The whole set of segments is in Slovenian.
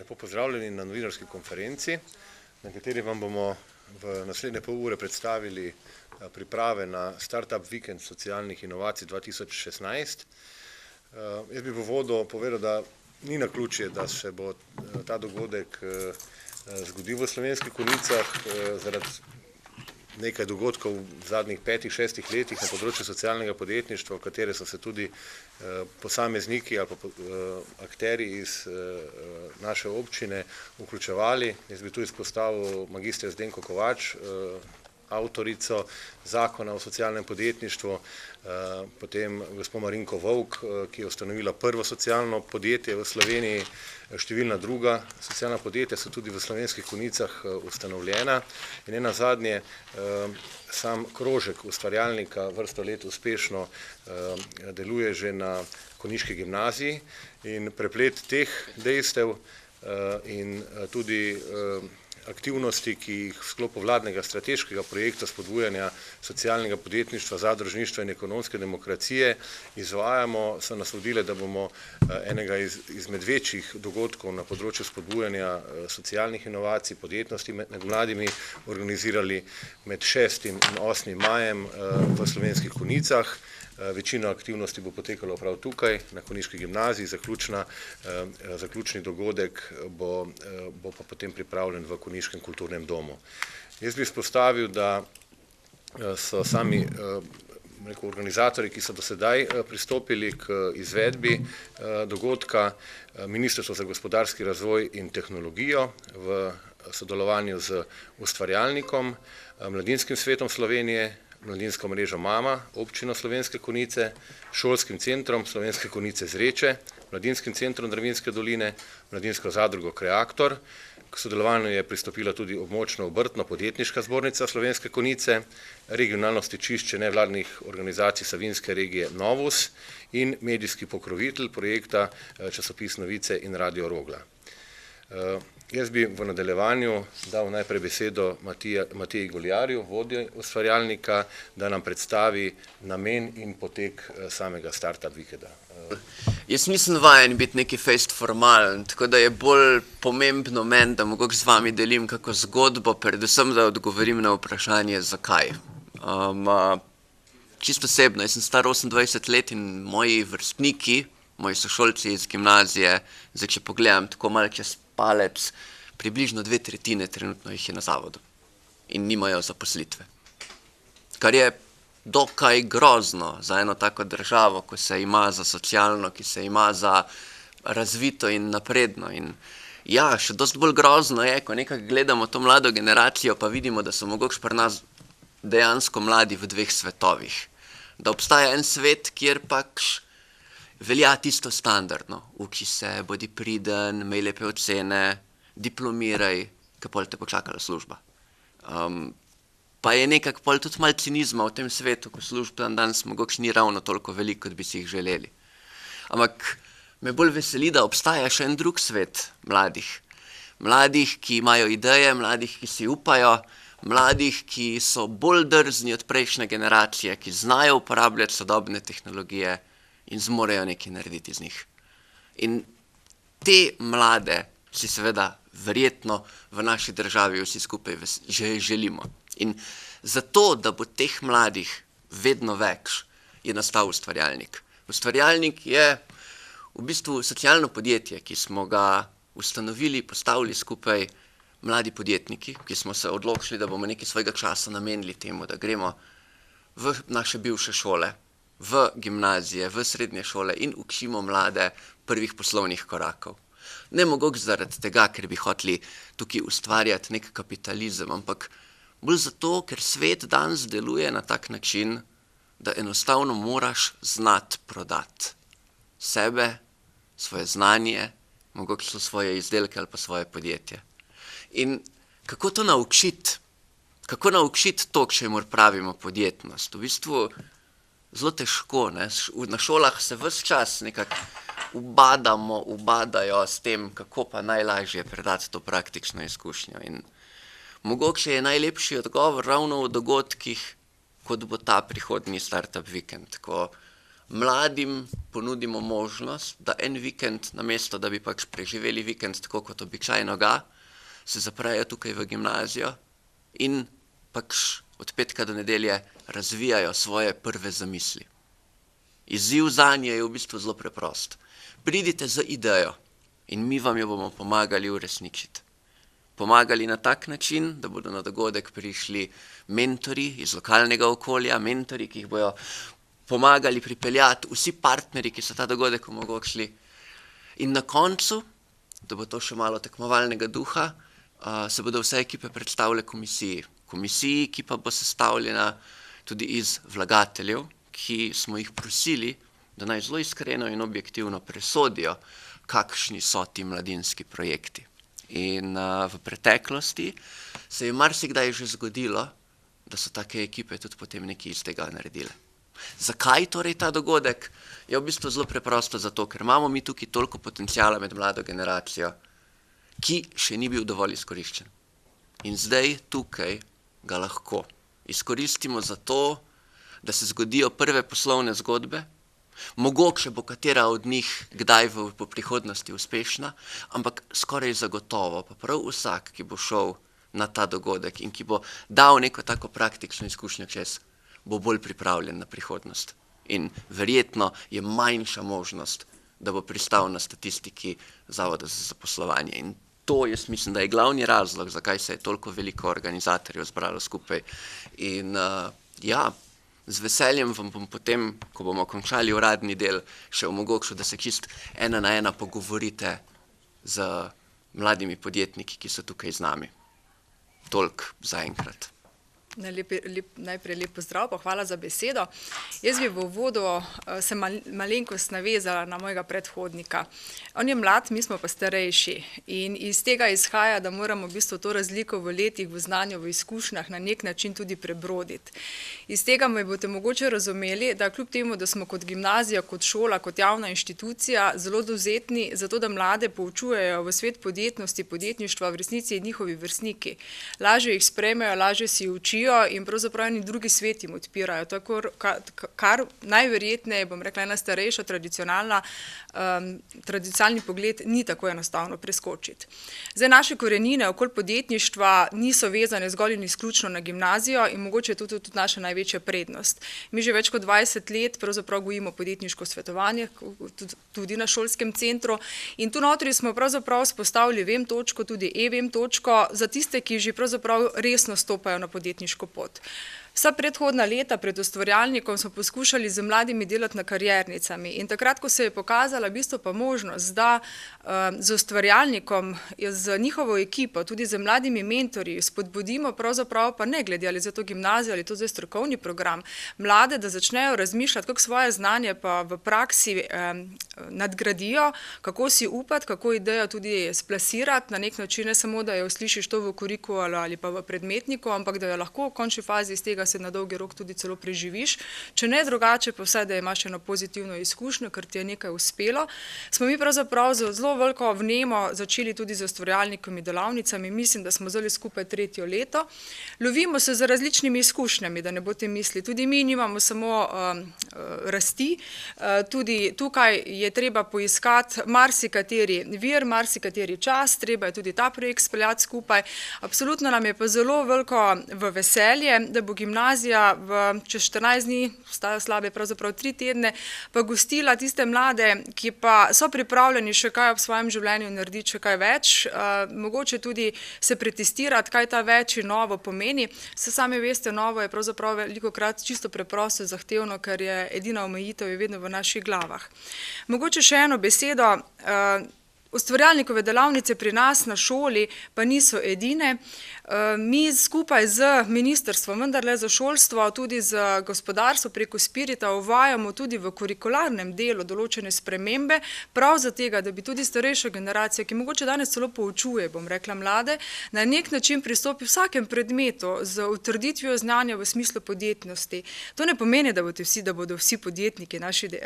Lepo pozdravljeni na novinarski konferenci, na kateri vam bomo v naslednje pol ure predstavili priprave na Startup Vikend socialnih inovacij 2016. Jaz bi v uvodu povedal, da ni naključje, da se bo ta dogodek zgodil v Slovenskih Konjicah zaradi nekaj dogodkov v zadnjih 5-6 letih na področju socialnega podjetništva, v katere so se tudi posamezniki ali pa akteri iz naše občine vključevali. Jaz bi tu izpostavil magister Zdenko Kovač, avtorico zakona o socialnem podjetništvu, potem gospod Marinko Vovk, ki je ustanovila prvo socialno podjetje v Sloveniji, številna druga socialna podjetja so tudi v Slovenskih Konjicah ustanovljena in nenazadnje sam krožek ustvarjalnika vrsto let uspešno deluje že na Konjiški gimnaziji in preplet teh dejstev in tudi aktivnosti, ki jih v sklopu vladnega strateškega projekta spodbujanja socialnega podjetništva, zadružništva in ekonomske demokracije izvajamo, so nas vodile, da bomo enega izmed večjih dogodkov na področju spodbujanja socialnih inovacij, podjetnosti med mladimi organizirali med 6. in 8. majem v Slovenskih Konjicah. Večina aktivnosti bo potekalo prav tukaj, na Konjiški gimnaziji, zaključni dogodek bo pa potem pripravljen v Konjiškem kulturnem domu. Jaz bi izpostavil, da so sami organizatorji, ki so do sedaj pristopili k izvedbi dogodka, Ministrstvo za gospodarski razvoj in tehnologijo v sodelovanju z Ustvarjalnikom, Mladinskim svetom Slovenije, Mladinsko mrežo Mama, Občino Slovenske Konjice, Šolskim centrom Slovenske Konjice Zreče, Mladinskim centrom Dravinjske doline, Mladinsko zadrugo Kreaktor. K sodelovanju je pristopila tudi območno obrtno podjetniška zbornica Slovenske Konjice, regionalno stičišče nevladnih organizacij Savinjske regije Novus in medijski pokrovitelj projekta časopis Novice in Radio Rogla. Jaz bi v nadaljevanju dal najprej besedo Mateji Goljarju, vodji ustvarjalnika, da nam predstavi namen in potek samega Startup Vikenda. Jaz nisem vajen biti neki fejst formalen, tako da je bolj pomembno meni, da mogoče z vami delim kako zgodbo, predvsem da odgovorim na vprašanje zakaj. Čisto osebno, jaz sem star 28 let in moji vrstniki, moji sošolci iz gimnazije, zdaj če pogledam tako malo čez palec, približno 2/3 trenutno jih je na zavodu in nimajo zaposlitve. Kar je dokaj grozno za eno tako državo, ko se ima za socialno, ki se ima za razvito in napredno. In ja, še dosti bolj grozno je, ko nekako gledamo to mlado generacijo, pa vidimo, da so mogoče pri nas dejansko mladi v dveh svetovih. Da obstaja en svet, kjer pač velja tisto standardno. Uči se, bodi priden, imej lepe ocene, diplomiraj, ker pol te bo čakala služba. Pa je nekako pol tudi malo cinizma v tem svetu, ko služb danes mogoče ni ravno toliko veliko, kot bi si jih želeli. Ampak me bolj veseli, da obstaja še en drug svet mladih. Mladih, ki imajo ideje, mladih, ki si upajo, mladih, ki so bolj drzni od prejšnje generacije, ki znajo uporabljati sodobne tehnologije in zmorejo nekaj narediti z njih. In te mlade si seveda verjetno v naši državi vsi skupaj že želimo. In zato, da bo teh mladih vedno več, je nastal Ustvarjalnik. Ustvarjalnik je v bistvu socialno podjetje, ki smo ga ustanovili, postavili skupaj mladi podjetniki, ki smo se odločili, da bomo nekaj svojega časa namenili temu, da gremo v naše bivše šole, v gimnazije, v srednje šole in učimo mlade prvih poslovnih korakov. Ne mogoče zaradi tega, ker bi hoteli tukaj ustvarjati nek kapitalizem, ampak bolj zato, ker svet danes deluje na tak način, da enostavno moraš znati prodati sebe, svoje znanje, mogoče svoje izdelke ali pa svoje podjetje. In kako to naučiti? Kako naučiti to, k čemur pravimo podjetnost? V bistvu zelo težko, ne? Na šolah se ves čas nekako ubadajo s tem, kako pa najlažje predati to praktično izkušnjo. In mogoče je najlepši odgovor ravno v dogodkih, kot bo ta prihodnji Startup Vikend, ko mladim ponudimo možnost, da en vikend, namesto da bi pač preživeli vikend tako kot običajno ga, se zaprejo tukaj v gimnazijo in pač od petka do nedelje razvijajo svoje prve zamisli. Izziv zanje je v bistvu zelo preprost. Pridite z idejo in mi vam jo bomo pomagali uresničiti. Pomagali na tak način, da bodo na dogodek prišli mentori iz lokalnega okolja, mentori, ki jih bojo pomagali pripeljati, vsi partnerji, ki so ta dogodek omogočili. In na koncu, da bo to še malo tekmovalnega duha, se bodo vse ekipe predstavile komisiji. Komisiji, ki pa bo sestavljena tudi iz vlagateljev, ki smo jih prosili, da naj zelo iskreno in objektivno presodijo, kakšni so ti mladinski projekti. In v preteklosti se je marsikdaj že zgodilo, da so take ekipe tudi potem nekaj iz tega naredile. Zakaj torej ta dogodek? Je v bistvu zelo preprosto zato, ker imamo mi tukaj toliko potencijala med mlado generacijo, ki še ni bil dovolj izkoriščen. In zdaj tukaj ga lahko izkoristimo za to, da se zgodijo prve poslovne zgodbe. Mogoče bo katera od njih kdaj v prihodnosti uspešna, ampak skoraj zagotovo, pa prav vsak, ki bo šel na ta dogodek in ki bo dal neko tako praktično izkušnjo čez, bo bolj pripravljen na prihodnost. In verjetno je manjša možnost, da bo pristal na statistiki Zavoda za zaposlovanje. In to jaz mislim, da je glavni razlog, zakaj se je toliko veliko organizatorjev zbralo skupaj. In z veseljem vam bom potem, ko bomo končali uradni del, še omogočil, da se čist 1 na 1 pogovorite z mladimi podjetniki, ki so tukaj z nami. Toliko zaenkrat. Najprej lep pozdrav, pa hvala za besedo. Jaz bi v uvodu se malenkost navezala na mojega predhodnika. On je mlad, mi smo pa starejši in iz tega izhaja, da moramo v bistvu to razliko v letih, v znanju, v izkušnjah na nek način tudi prebroditi. Iz tega me boste mogoče razumeli, da kljub temu, da smo kot gimnazija, kot šola, kot javna inštitucija zelo dovzetni, zato da mlade poučujejo v svet podjetnosti, podjetništva, v resnici njihovi vrstniki. Lažje jih sprejmejo, lažje si učijo in pravzaprav eni drugi svet jim odpirajo. To je kar najverjetneje, bom rekla, ena starejša, tradicionalni pogled ni tako enostavno preskočiti. Zdaj, naše korenine okoli podjetništva niso vezane zgolj in izključno na gimnazijo in mogoče je tudi naša največja prednost. Mi že več kot 20 let pravzaprav gojimo podjetniško svetovanje, tudi na šolskem centru in tu notri smo pravzaprav spostavili VEM točko, tudi e-VEM točko za tiste, ki že pravzaprav resno stopajo na podjetniško pot. Vsa predhodna leta pred ustvarjalnikom smo poskušali z mladimi delati na kariernicami in takrat, ko se je pokazala v bistvu pa možnost, da z ustvarjalnikom, z njihovo ekipo, tudi z mladimi mentorji spodbudimo pravzaprav pa ne glede ali za to gimnazijo ali to zdaj strokovni program, mlade, da začnejo razmišljati, kako svoje znanje pa v praksi nadgradijo, kako si upati, kako idejo tudi splasirati na nek način, ne samo, da jo slišiš to v kurikulu ali pa v predmetniku, ampak da jo lahko v končni fazi iz tega se na dolgi rok tudi celo preživiš. Če ne drugače, pa vsaj, da imaš eno pozitivno izkušnjo, ker ti je nekaj uspelo. Smo mi pravzaprav zelo veliko vnemo začeli tudi z ustvarjalnimi delavnicami. Mislim, da smo zdaj skupaj 3. leto. Lovimo se z različnimi izkušnjami, da ne boste mislili. Tudi mi nimamo samo rasti. Tudi tukaj je treba poiskati marsikateri vir, marsikateri čas, treba je tudi ta projekt speljati skupaj. Absolutno nam je pa zelo veliko v veselje, da bo gimnazija čez 14 dni, ostajajo slabe pravzaprav 3 tedne, pa gostila tiste mlade, ki pa so pripravljeni še kaj v svojem življenju narediti, še kaj več, mogoče tudi se pretestirati, kaj ta več in novo pomeni. Se sami veste, novo je pravzaprav velikokrat čisto preprosto zahtevno, ker je edina omejitev je vedno v naših glavah. Mogoče še eno besedo. Ustvarjalnikove delavnice pri nas na šoli pa niso edine. Mi skupaj z ministrstvom, vendarle za šolstvo, tudi z gospodarstvo preko Spirita uvajamo tudi v kurikularnem delu določene spremembe, prav za tega, da bi tudi starejša generacija, ki mogoče danes celo poučuje, bom rekla mlade, na nek način pristopi vsakem predmetu z utrditvijo znanja v smislu podjetnosti. To ne pomeni, da bodo vsi podjetniki,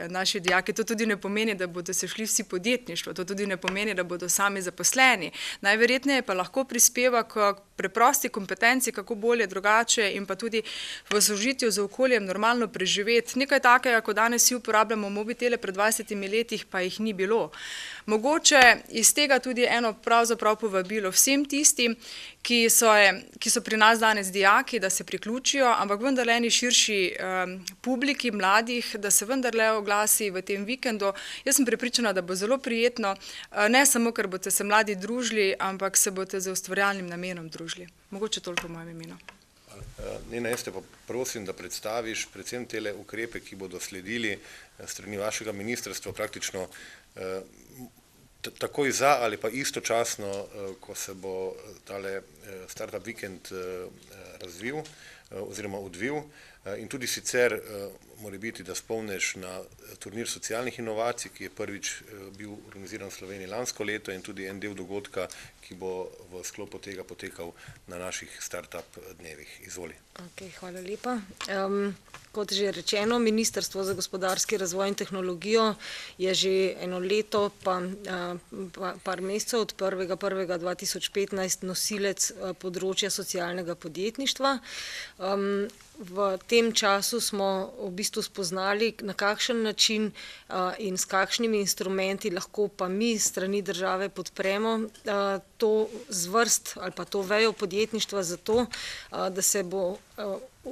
naši dijaki, to tudi ne pomeni, da bodo se šli vsi podjetništvo, to tudi ne pomeni, da bodo sami zaposleni. Najverjetneje pa lahko prispeva k preprosti kompetenci, kako bolje, drugače in pa tudi v sožitju z okoljem normalno preživeti. Nekaj takega, ko danes vsi uporabljamo mobitele, pred 20 letih pa jih ni bilo. Mogoče iz tega tudi eno pravzaprav povabilo vsem tistim, ki so pri nas danes dijaki, da se priključijo, ampak vendarle eni širši publiki mladih, da se vendarle oglasi v tem vikendu. Jaz sem prepričana, da bo zelo prijetno, ne samo, ker boste se mladi družili, ampak se boste z ustvarjalnim namenom družili. Mogoče toliko v mojem imenu. Nena, jaz te pa prosim, da predstaviš predvsem tele ukrepe, ki bodo sledili strani vašega ministrstva praktično takoj za ali pa istočasno, ko se bo tale Startup Vikend razvil oziroma odvil. In tudi sicer mora biti, da spomniš na turnir socialnih inovacij, ki je prvič bil organiziran v Sloveniji lansko leto in tudi en del dogodka, ki bo v sklopu tega potekal na naših startup dnevih. Izvoli. Hvala lepa. Kot že rečeno, Ministrstvo za gospodarski razvoj in tehnologijo je že eno leto pa par mesecev od 1.1.2015 nosilec področja socialnega podjetništva. V tem času smo v bistvu spoznali, na kakšen način in s kakšnimi instrumenti lahko pa mi strani države podpremo to zvrst ali pa to vejo podjetništva zato, da se bo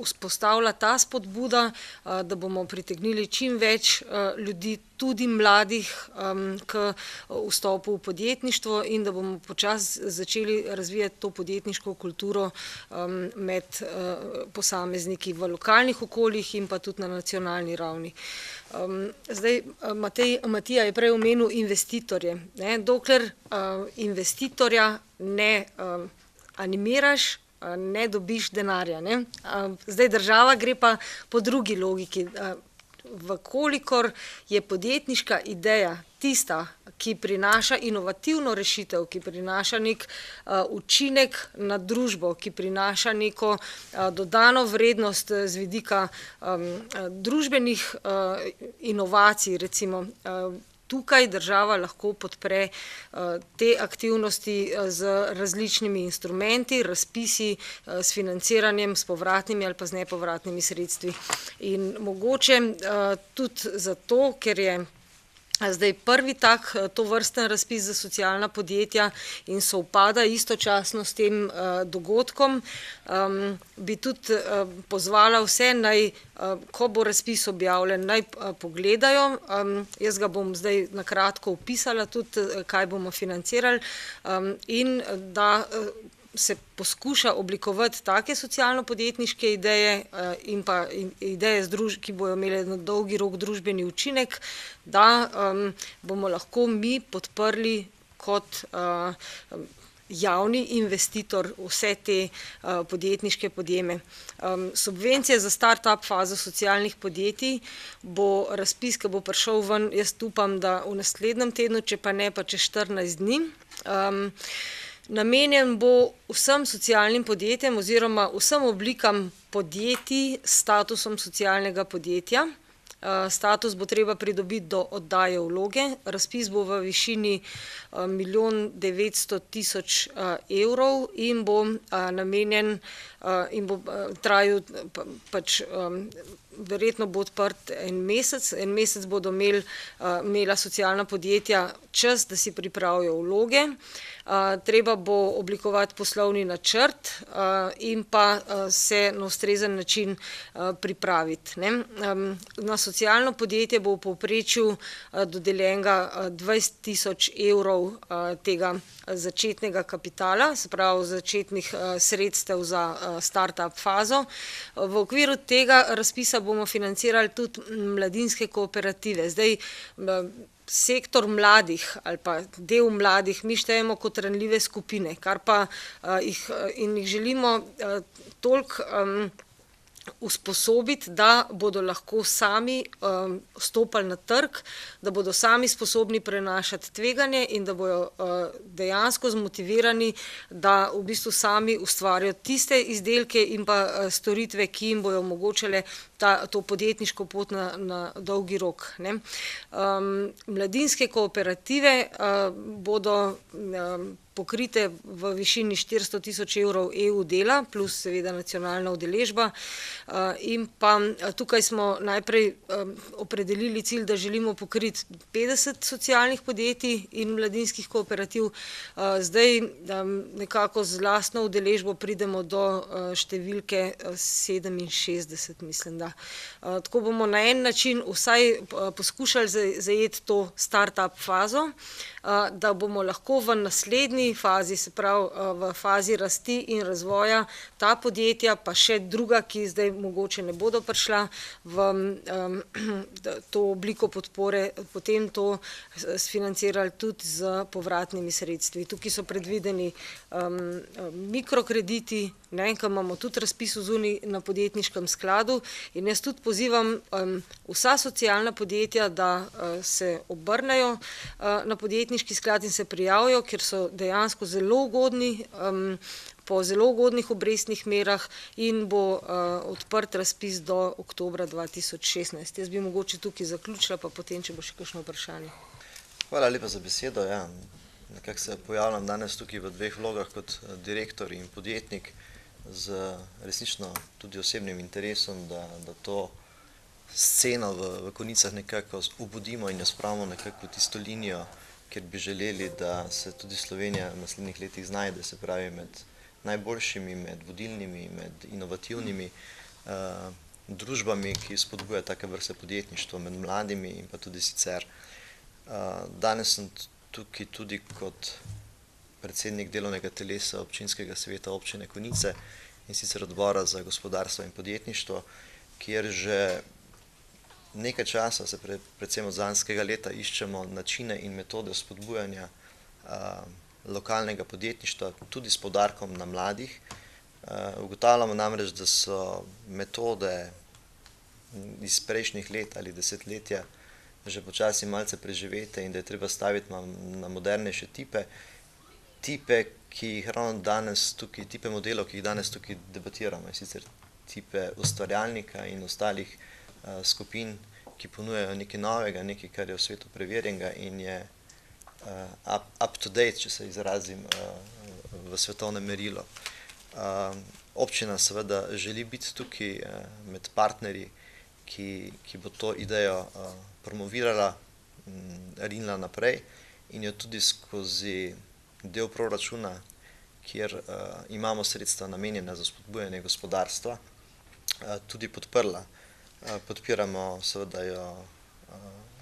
vzpostavila ta spodbuda, da bomo pritegnili čim več ljudi, tudi mladih, k vstopu v podjetništvo in da bomo počasi začeli razvijati to podjetniško kulturo med posamezniki v lokalnih okoljih in pa tudi na nacionalni ravni. Zdaj, Matija je prej omenil investitorje. Dokler investitorja ne animiraš, ne dobiš denarja. Zdaj država gre pa po drugi logiki. Vkolikor je podjetniška ideja tista, ki prinaša inovativno rešitev, ki prinaša nek učinek na družbo, ki prinaša neko dodano vrednost z vidika družbenih inovacij, recimo, tukaj država lahko podpre te aktivnosti z različnimi instrumenti, razpisi, s financiranjem, s povratnimi ali pa z nepovratnimi sredstvi. In mogoče tudi zato, ker je zdaj prvi tak tovrsten razpis za socialna podjetja in sovpada istočasno s tem dogodkom, bi tudi pozvala vse, naj, ko bo razpis objavljen, naj pogledajo. Jaz ga bom zdaj na kratko opisala tudi, kaj bomo financirali in da se poskuša oblikovati take socialno-podjetniške ideje in pa ideje, ki bojo imele na dolgi rok družbeni učinek, da bomo lahko mi podprli kot javni investitor vse te podjetniške podjeme. Subvencije za start-up fazo socialnih podjetij bo razpis, ki bo prišel ven, jaz upam, da v naslednjem tednu, če pa ne, pa čez 14 dni. Namenjen bo vsem socialnim podjetjem oziroma vsem oblikam podjetij s statusom socialnega podjetja. Status bo treba pridobiti do oddaje vloge. Razpis bo v višini 1 900 000 evrov in bo namenjen in bo trajal pač verjetno bo odprt en mesec bodo imela socialna podjetja čas, da si pripravijo vloge. Treba bo oblikovati poslovni načrt in pa se na ustrezen način pripraviti. Na socialno podjetje bo v povprečju dodeljenega 20 000 evrov tega začetnega kapitala, se pravi začetnih sredstev za start-up fazo. V okviru tega razpisa bomo financirali tudi mladinske kooperative. Zdaj, sektor mladih ali pa del mladih mi štejemo kot ranljive skupine, kar pa jih želimo toliko usposobiti, da bodo lahko sami stopali na trg, da bodo sami sposobni prenašati tveganje in da bodo dejansko zmotivirani, da v bistvu sami ustvarjajo tiste izdelke in pa storitve, ki jim bojo omogočale to podjetniško pot na dolgi rok. Mladinske kooperative bodo pokrite v višini 400 000 evrov EU dela, plus seveda nacionalna udeležba. In pa tukaj smo najprej opredelili cilj, da želimo pokriti 50 socialnih podjetij in mladinskih kooperativ. Zdaj nekako z lastno udeležbo pridemo do številke 67, mislim, da. Tako bomo na en način vsaj poskušali zajeti to start-up fazo, da bomo lahko v naslednji fazi, se pravi v fazi rasti in razvoja, ta podjetja, pa še druga, ki zdaj mogoče ne bodo prišla v to obliko podpore, potem to sfinancirali tudi z povratnimi sredstvi. Tukaj so predvideni mikrokrediti, ko imamo tudi razpis zunaj na podjetniškem skladu, in jaz tudi pozivam vsa socialna podjetja, da se obrnejo na podjetniški sklad in se prijavijo, ker so dejansko zelo ugodni, po zelo ugodnih obrestnih merah, in bo odprt razpis do oktobra 2016. Jaz bi mogoče tukaj zaključila, pa potem, če bo še kakšno vprašanje. Hvala lepa za besedo. Ja, nekako se pojavljam danes tukaj v dveh vlogah kot direktor in podjetnik, z resnično tudi osebnim interesom, da to sceno v Konjicah nekako obudimo in jo spravimo nekako v tisto linijo, kjer bi želeli, da se tudi Slovenija v naslednjih letih znajde, se pravi med najboljšimi, med vodilnimi, med inovativnimi družbami, ki spodbuja take vrste podjetništvo med mladimi in pa tudi sicer. Danes sem tukaj tudi kot predsednik delovnega telesa občinskega sveta občine Konjice, in sicer odbora za gospodarstvo in podjetništvo, kjer že nekaj časa, se predvsem od lanskega leta, iščemo načine in metode spodbujanja lokalnega podjetništva, tudi s poudarkom na mladih. Ugotavljamo namreč, da so metode iz prejšnjih let ali desetletja že počasi malce preživete in da je treba staviti na modernejše tipe, ki jih ravno danes tukaj, tipe modelov, ki jih danes tukaj debatiramo, in sicer tipe ustvarjalnika in ostalih skupin, ki ponujajo nekaj novega, nekaj, kar je v svetu preverjenega in je up to date, če se izrazim v svetovnem merilu. Občina seveda želi biti tukaj med partnerji, ki bo to idejo promovirala, rinila naprej in jo tudi skozi del proračuna, kjer imamo sredstva namenjena za spodbujanje gospodarstva, tudi podprla. Podpiramo seveda jo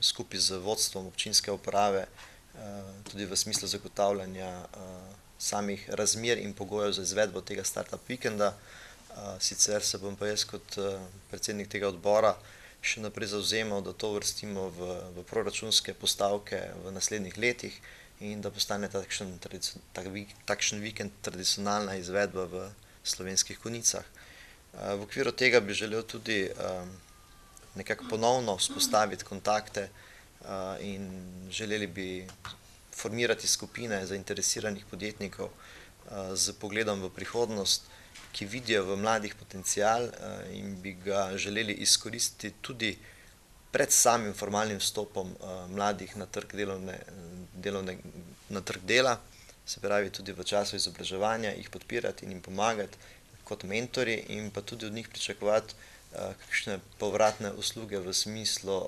skupaj z vodstvom občinske uprave, tudi v smislu zagotavljanja samih razmer in pogojev za izvedbo tega startup vikenda. Sicer se bom pa jaz kot predsednik tega odbora še naprej zavzemal, da to uvrstimo v proračunske postavke v naslednjih letih in da postane takšen vikend tradicionalna izvedba v Slovenskih Konjicah. V okviru tega bi želel tudi nekako ponovno vzpostaviti kontakte in želeli bi formirati skupine zainteresiranih podjetnikov z pogledom v prihodnost, ki vidijo v mladih potencial in bi ga želeli izkoristiti tudi pred samim formalnim vstopom mladih na trg dela, se pravi tudi v času izobraževanja, jih podpirati in jim pomagati kot mentori in pa tudi od njih pričakovati kakšne povratne usluge v smislu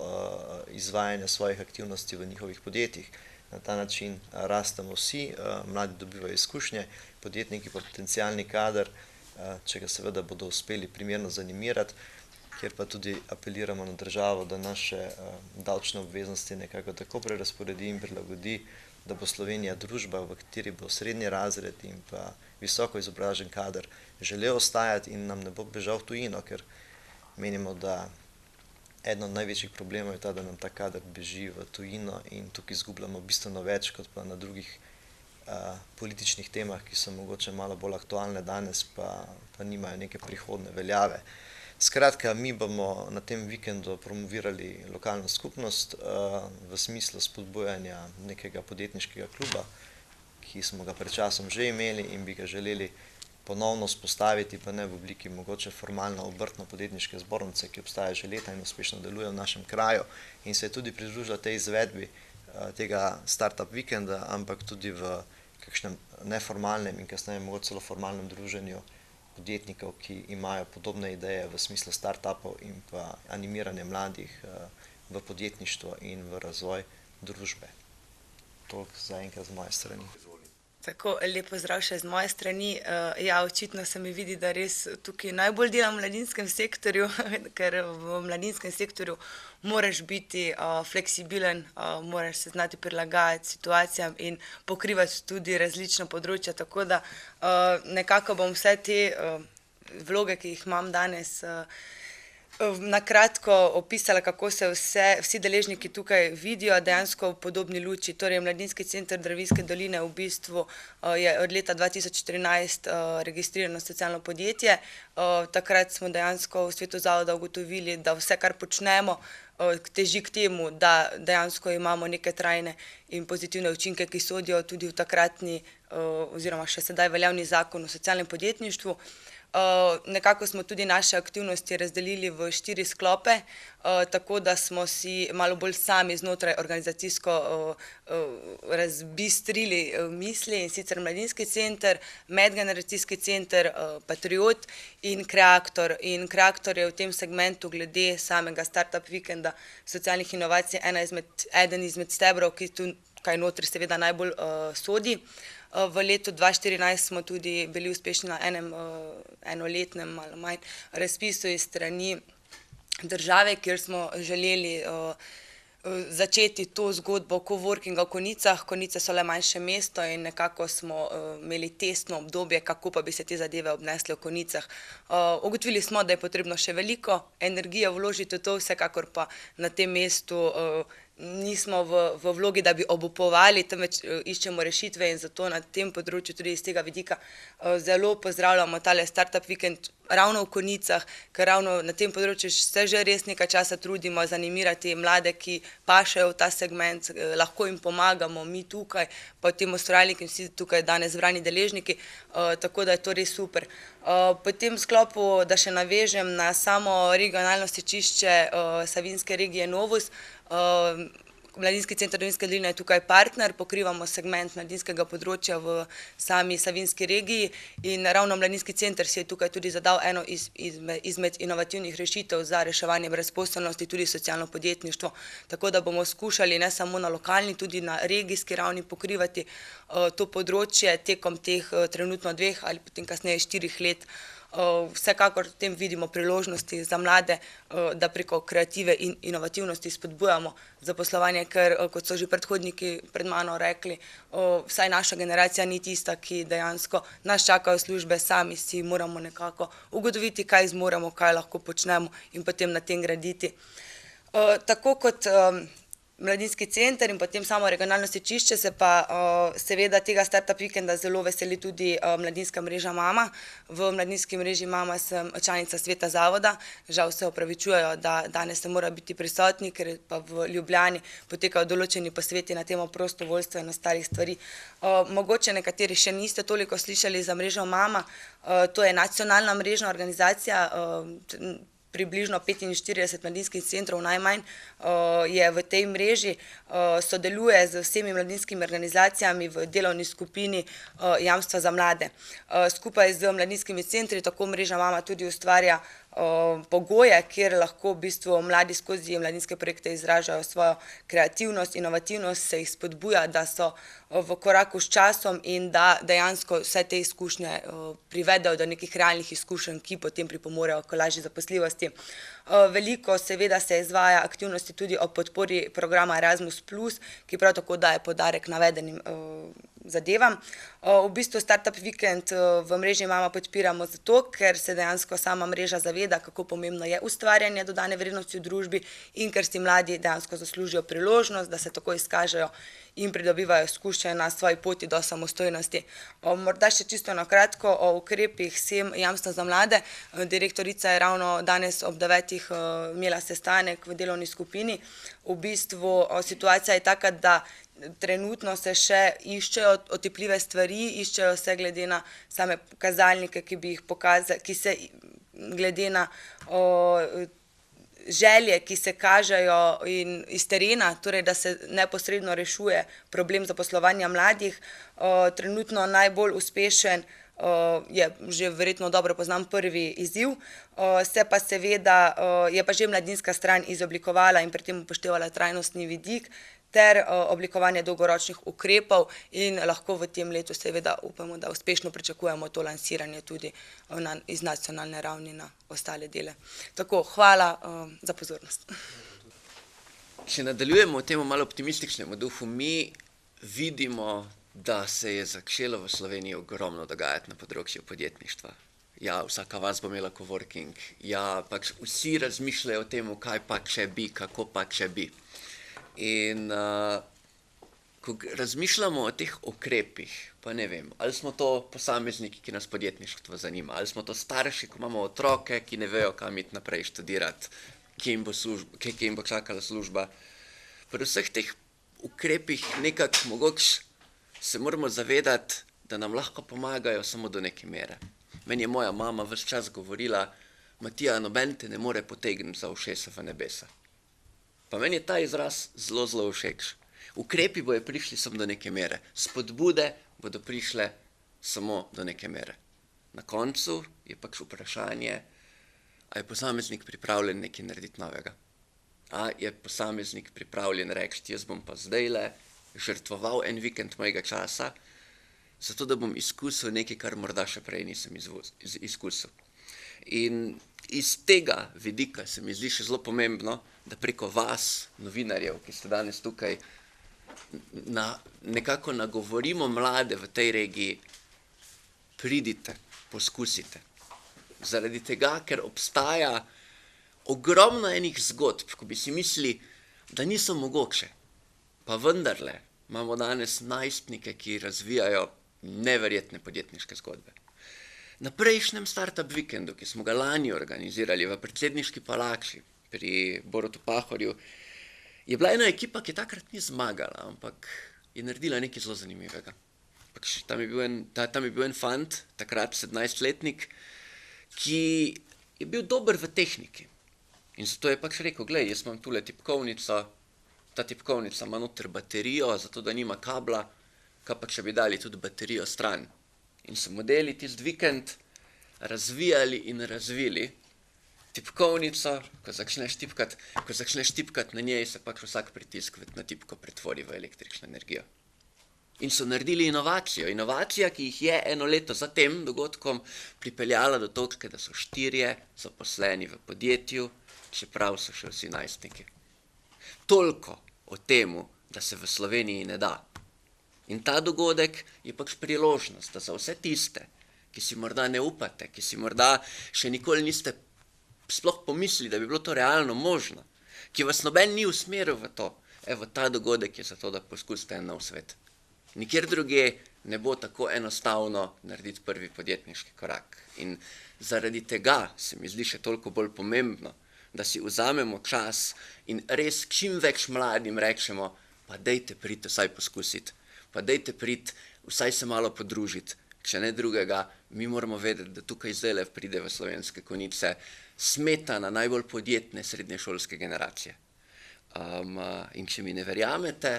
izvajanja svojih aktivnosti v njihovih podjetjih. Na ta način rastemo vsi, mladi dobivajo izkušnje, podjetniki pa potencialni kader, če ga seveda bodo uspeli primerno zanimirati, kjer pa tudi apeliramo na državo, da naše davčne obveznosti nekako tako prerazporedi in prilagodi, da bo Slovenija družba, v kateri bo srednji razred in pa visoko izobražen kader želel ostajati in nam ne bo bežal v tujino, ker menimo, da eden od največjih problemov je ta, da nam ta kader beži v tujino in tukaj izgubljamo bistveno več kot pa na drugih političnih temah, ki so mogoče malo bolj aktualne danes, pa nimajo neke prihodne veljave. Skratka, mi bomo na tem vikendu promovirali lokalno skupnost v smislu spodbujanja nekega podjetniškega kluba, ki smo ga pred časom že imeli in bi ga želeli ponovno vzpostaviti, pa ne v obliki mogoče formalno obrtno-podjetniške zbornice, ki obstaja že leta in uspešno deluje v našem kraju in se je tudi pridružila tej izvedbi tega startup vikenda, ampak tudi v kakšnem neformalnem in kasneje mogoče celo formalnem druženju podjetnikov, ki imajo podobne ideje v smislu startupov in pa animiranja mladih v podjetništvo in v razvoj družbe. Toliko zaenkrat z moje strani. Tako, lep pozdrav še z moje strani. Ja, očitno se mi vidi, da res tukaj najbolj delam v mladinskem sektorju, ker v mladinskem sektorju moraš biti fleksibilen, moraš se znati prilagajati situacijam in pokrivati tudi različna področja, tako da nekako bom vse te vloge, ki jih imam danes, na kratko opisala, kako se vsi deležniki tukaj vidijo dejansko v podobni luči. Torej, Mladinski center Dravinjske doline v bistvu je od leta 2014 registrirano socialno podjetje. Takrat smo dejansko v svetu zavoda ugotovili, da vse, kar počnemo, teži k temu, da dejansko imamo neke trajne in pozitivne učinke, ki sodijo tudi v takratni oziroma še sedaj veljavni zakon o socialnem podjetništvu. Nekako smo tudi naše aktivnosti razdelili v 4 sklope, tako da smo si malo bolj sami znotraj organizacijsko razbistrili misli, in sicer Mladinski center, Medgeneracijski center, Patriot in Kreaktor. In Kreaktor je v tem segmentu glede samega Startup vikenda socialnih inovacij eden izmed stebrov, ki tukaj notri seveda najbolj sodi. V letu 2014 smo tudi bili uspešni na enem enoletnem, malo manj, razpisu iz strani države, kjer smo želeli začeti to zgodbo coworkinga v Konjicah. Konjice so le manjše mesto in nekako smo imeli testno obdobje, kako pa bi se te zadeve obnesle v Konjicah. Ugotovili smo, da je potrebno še veliko energije vložiti v to, vsekakor pa na tem mestu nismo v vlogi, da bi obupovali, temveč iščemo rešitve, in zato na tem področju tudi iz tega vidika zelo pozdravljamo tale Startup vikend ravno v Konjicah, ker ravno na tem področju se že res nekaj časa trudimo zanimirati mlade, ki pašejo v ta segment, lahko jim pomagamo mi tukaj, pa v tem ustvarjalniki in vsi tukaj danes zbrani deležniki, tako da je to res super. Po tem sklopu, da še navežem na samo regionalno stičišče Savinjske regije Novus, Mladinski center Dravinjske doline je tukaj partner, pokrivamo segment mladinskega področja v sami Savinjski regiji in ravno Mladinski center si je tukaj tudi zadal eno izmed inovativnih rešitev za reševanje brezposelnosti, tudi socialno podjetništvo, tako da bomo skušali ne samo na lokalni, tudi na regijski ravni pokrivati to področje tekom teh trenutno 2 ali potem kasneje 4 let. Vsekakor v tem vidimo priložnosti za mlade, da preko kreative in inovativnosti spodbujamo zaposlovanje, ker kot so že predhodniki pred mano rekli, vsaj naša generacija ni tista, ki dejansko nas čakajo službe, sami si moramo nekako ugotoviti, kaj zmoremo, kaj lahko počnemo in potem na tem graditi. Tako kot Mladinski center in potem samo regionalno stičišče se pa seveda tega Startup vikenda zelo veseli tudi mladinska mreža Mama. V mladinski mreži Mama sem članica sveta zavoda, žal se opravičujejo, da danes ne morajo biti prisotni, ker pa v Ljubljani potekajo določeni posveti na temo prostovoljstva in ostalih stvari. Mogoče nekateri še niste toliko slišali za mrežo Mama, to je nacionalna mrežna organizacija, približno 45 mladinskih centrov najmanj je v tej mreži, sodeluje z vsemi mladinskimi organizacijami v delovni skupini Jamstva za mlade. Skupaj z mladinskimi centri tako mreža Mama tudi ustvarja pogoje, kjer lahko v bistvu mladi skozi mladinske projekte izražajo svojo kreativnost, inovativnost, se jih spodbuja, da so v koraku s časom in da dejansko vse te izkušnje privedejo do nekih realnih izkušenj, ki potem pripomorejo k lažji zaposljivosti. Veliko seveda se izvaja aktivnosti tudi o podpori programa Erasmus+, ki prav tako daje poudarek navedenim zadevam. V bistvu Startup vikend v mreži Mama podpiramo zato, ker se dejansko sama mreža zaveda, kako pomembno je ustvarjanje dodane vrednosti v družbi in ker si mladi dejansko zaslužijo priložnost, da se tako izkažejo in pridobivajo izkušnje na svoji poti do samostojnosti. Morda še čisto na kratko o ukrepih SEM Jamstva za mlade. Direktorica je ravno danes ob 9 imela sestanek v delovni skupini. V bistvu situacija je taka, da trenutno se še iščejo otipljive stvari, iščejo se glede na same kazalnike, ki bi jih pokazali, ki se glede na želje, ki se kažejo iz terena, torej da se neposredno rešuje problem zaposlovanja mladih. Trenutno najbolj uspešen je že verjetno dobro poznam prvi izziv, se pa seveda je pa že mladinska stran izoblikovala in pri tem upoštevala trajnostni vidik ter oblikovanje dolgoročnih ukrepov in lahko v tem letu seveda upamo, da uspešno pričakujemo to lansiranje tudi iz nacionalne ravni na ostale dele. Tako, hvala za pozornost. Če nadaljujemo v tem malo optimističnem duhu, mi vidimo, da se je začelo v Sloveniji ogromno dogajati na področju podjetništva. Ja, vsaka vas bo imela coworking, ja, pač vsi razmišljajo o tem, kaj pa še bi, kako pa še bi. In ko razmišljamo o teh ukrepih, pa ne vem, ali smo to posamezniki, ki nas podjetništvo zanima, ali smo to starši, ko imamo otroke, ki ne vejo, kam iti naprej študirati, kje jim bo čakala služba. Pri vseh teh ukrepih nekako mogoče se moramo zavedati, da nam lahko pomagajo samo do neke mere. Meni je moja mama ves čas govorila, Matija, noben te ne more potegniti za ušesa v nebesa. Pa meni je ta izraz zelo, zelo všeč. Ukrepi bojo prišli samo do neke mere. Spodbude bodo prišle samo do neke mere. Na koncu je pač vprašanje, a je posameznik pripravljen nekaj narediti novega. A je posameznik pripravljen reči, jaz bom pa zdajle žrtvoval en vikend mojega časa, zato da bom izkusil nekaj, kar morda še prej nisem izkusil. In iz tega vidika se mi zdi še zelo pomembno, da preko vas, novinarjev, ki ste danes tukaj, nekako nagovorimo mlade v tej regiji, pridite, poskusite. Zaradi tega, ker obstaja ogromno enih zgodb, ko bi si mislili, da niso mogoče. Pa vendarle imamo danes najstnike, ki razvijajo neverjetne podjetniške zgodbe. Na prejšnjem startup vikendu, ki smo ga lani organizirali v predsedniški palači pri Borutu Pahorju, je bila ena ekipa, ki takrat ni zmagala, ampak je naredila nekaj zelo zanimivega. Tam je bil en fant, takrat 17-letnik, ki je bil dober v tehniki. In zato je pač rekel, glej, jaz imam tule tipkovnico, ta tipkovnica ima noter baterijo, zato da nima kabla, kaj pa če bi dali tudi baterijo stran. In so modeli tisti vikend razvijali in razvili tipkovnico, ko začneš tipkati na njej, se pač vsak pritisk na tipko pretvori v električno energijo. In so naredili inovacija, ki jih je eno leto za tem dogodkom pripeljala do točke, da so 4 zaposleni v podjetju, čeprav so še vsi najstniki. Toliko o temu, da se v Sloveniji ne da. In ta dogodek je pač priložnost, da za vse tiste, ki si morda ne upate, ki si morda še nikoli niste sploh pomislili, da bi bilo to realno možno, ki vas noben ni usmeril v to, evo, ta dogodek je zato, da poskusite en nov svet. Nikjer drugje ne bo tako enostavno narediti prvi podjetniški korak. In zaradi tega se mi zdi še toliko bolj pomembno, da si vzamemo čas in res čim več mladim rečemo, pa dejte priti vsaj poskusiti, pa dejte priti vsaj se malo podružiti. Če ne drugega, mi moramo vedeti, da tukaj zdajle pride v Slovenske Konjice smetana najbolj podjetne srednješolske generacije. In če mi ne verjamete,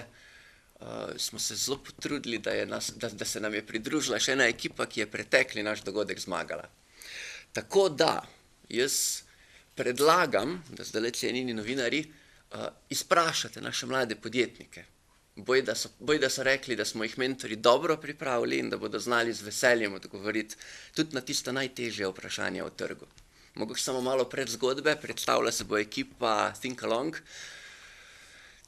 smo se zelo potrudili, da se nam je pridružila še ena ekipa, ki je pretekli naš dogodek zmagala. Tako da, jaz predlagam, da zdaj cenjeni novinarji izprašate naše mlade podjetnike. Boj, da so rekli, da smo jih mentori dobro pripravili in da bodo znali z veseljem odgovoriti tudi na tista najtežja vprašanja o trgu. Mogoče samo malo pred zgodbe, predstavlja se bo ekipa Think Along.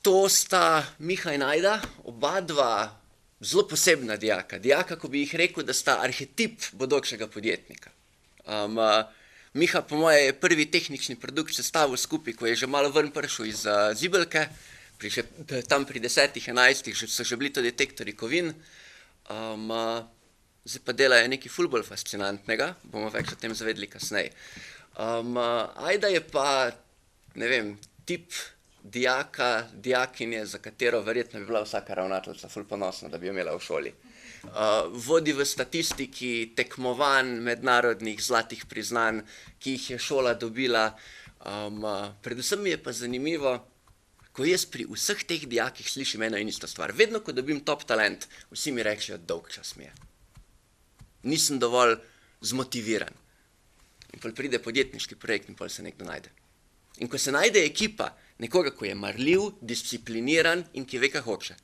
To sta Miha in Ajda, oba dva zelo posebna dijaka, ko bi jih rekel, da sta arhetip bodočega podjetnika. Miha, po moje, je prvi tehnični produkt sestavil skupaj, ko je že malo ven prišel iz zibelke, tam pri 10-11 so že bili to detektori kovin, zdaj pa delajo nekaj ful bolj fascinantnega, bomo več o tem zavedli kasneje. Ajda je pa, ne vem, tip dijakinje, za katero verjetno bi bila vsaka ravnateljica ful ponosna, da bi jo imela v šoli. Vodi v statistiki tekmovanj mednarodnih zlatih priznanj, ki jih je šola dobila, Predvsem mi je pa zanimivo, ko jaz pri vseh teh dijakih slišim eno in isto stvar. Vedno, ko dobim top talent, vsi mi rečejo, dolg čas mi je. Nisem dovolj zmotiviran. In pol pride podjetniški projekt in pol se nekdo najde. In ko se najde ekipa, nekoga, ko je marljiv, discipliniran in ki ve, kaj hoče.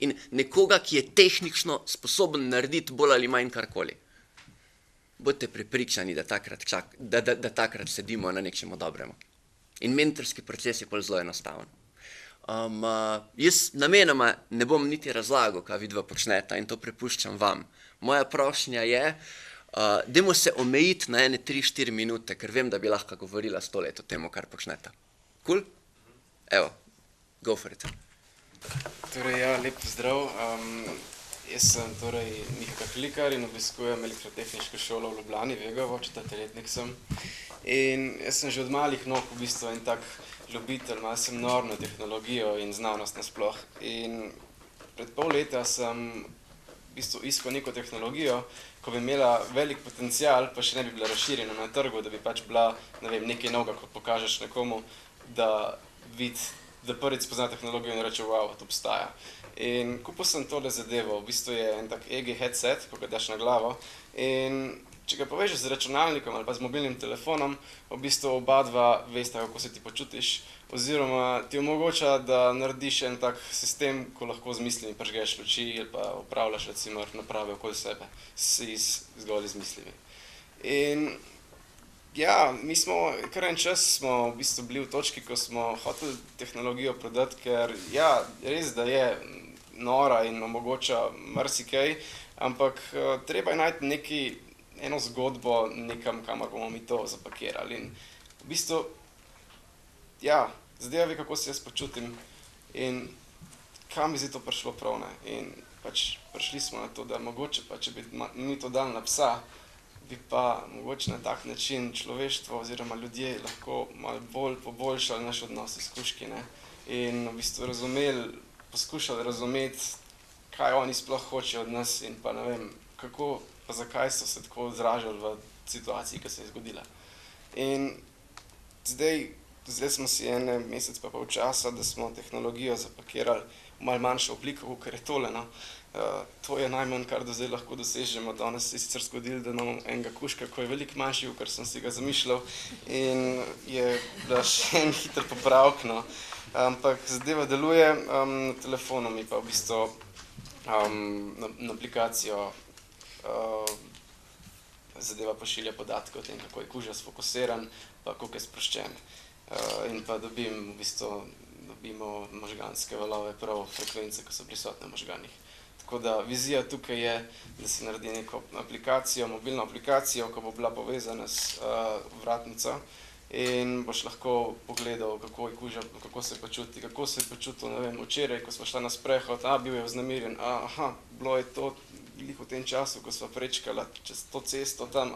In nekoga, ki je tehnično sposoben narediti bolj ali manj karkoli. Bodite prepričani, da takrat sedimo na nečemu dobremu. In mentorski proces je pol zelo enostaven. Jaz namenoma ne bom niti razlagal, kaj vidva počneta in to prepuščam vam. Moja prošnja je, dajmo se omejiti na ene 3-4 minute, ker vem, da bi lahko govorila 100 let o tem, kar počneta. Cool? Evo, go for it. Torej, ja, lep pozdrav. Jaz sem torej Miha Kahlikar in obiskujem elektrotehniško šolo v Ljubljani, Vegovo, 4. letnik sem. In jaz sem že od malih nog v bistvu en tak ljubitelj, malo sem nor na tehnologijo in znanost nasploh. In pred pol leta sem v bistvu iskal neko tehnologijo, ko bi imela velik potencial, pa še ne bi bila razširjena na trgu, da bi pač bila, ne vem, nekaj novega, ko pokažeš nekomu, da vidi, da prvič spozna tehnologijo in reče, wow, to obstaja. In kupil sem tole zadevo, v bistvu je en tak EG headset, ko ga daš na glavo, in če ga povežeš z računalnikom ali pa z mobilnim telefonom, v bistvu oba dva veste, kako se ti počutiš, oziroma ti omogoča, da narediš en tak sistem, ko lahko z mislimi prižgeš luči ali pa upravljaš recimo naprave okoli sebe, zgolj z mislimi. In ja, mi smo, kar en čas smo v bistvu bili v točki, ko smo hoteli tehnologijo prodati, ker ja, res, da je nora in omogoča marsikaj, ampak treba je najti eno zgodbo nekam, kamor bomo mi to zapakirali. In v bistvu, ja, zadeva ve, kako se jaz počutim in kam bi zdaj to prišlo prav, ne. In pač prišli smo na to, da mogoče pa, če bi mi to dali na psa, bi pa mogoče na tak način človeštvo oziroma ljudje lahko malo bolj poboljšali naš odnos s kužki, ne. In v bistvu poskušali razumeti, kaj oni sploh hočejo od nas in pa ne vem, kako pa zakaj so se tako izražali v situaciji, ki se je zgodila. In zdaj smo si en mesec pa pol časa, da smo tehnologijo zapakirali v malo manjšo obliko, ker je tole, no. To je najmanj, kar do zdaj lahko dosežemo. Danes se je sicer zgodilo, da imamo enega kužka, ko je veliko manjši, kar sem si ga zamišljal in je bila še en hiter popravek, no. Ampak zadeva deluje, na telefonu mi pa v bistvu na aplikacijo zadeva pošilja podatke o tem, kako je kuža sfokusiran, pa koliko je sproščen. In pa dobimo možganske valove, prav frekvence, ki so prisotne v možganih. Tako da vizija tukaj je, da se naredi neko aplikacijo, mobilno aplikacijo, ko bo bila povezana s vratnico in boš lahko pogledal, kako je kuža, kako se počuti, kako se je počutil, ne vem, včeraj, ko smo šla na sprehod, bil je vznemirjen, bilo je to v tem času, ko sva prečkala čez to cesto tam,